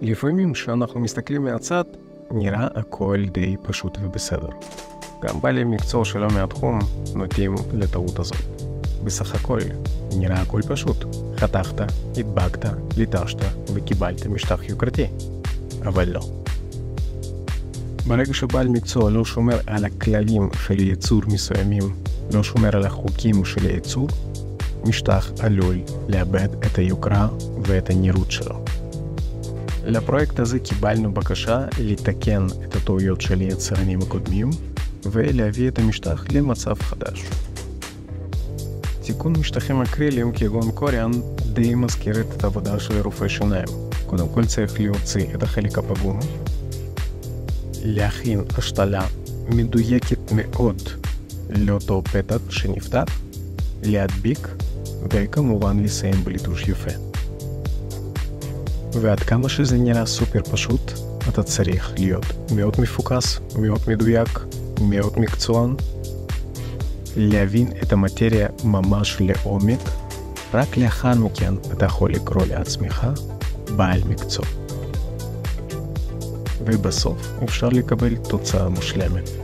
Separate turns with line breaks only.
לפעמים כשאנחנו מסתכלים מהצד, נראה הכל די פשוט ובסדר. גם בעלי מקצוע שלא מהתחום נוטים לטעות הזאת. בסך הכל, נראה הכל פשוט. חתכת, הדבקת, ליטשת וקיבלת משטח יוקרתי. אבל לא. ברגע שבעל מקצוע לא שומר על הכללים של ייצור מסוימים, לא שומר על החוקים של הייצור, משטח עלול לאבד את היוקרה ואת הנראות שלו. לפרויקט הזה קיבלנו בקשה לתקן את הטעויות של היצרנים הקודמים ולהביא את המשטח למצב חדש. תיקון משטחים אקריליים כגון קוריאן די מזכיר את העבודה של רופא שיניים. קודם כל צריך להוציא את החלק הפגום, להכין השתלה מדויקת מאוד לאותו פתק שנפתח, להדביק וכמובן לסיים בליטוש יפה. ועד כמה שזה נראה סופר פשוט, אתה צריך להיות מאוד מפוקס, מאוד מדויק, מאוד מקצוען, להבין את המטריה ממש לעומק, רק לאחר מכן אתה יכול לקרוא לעצמך בעל מקצוע. ובסוף אפשר לקבל תוצאה מושלמת.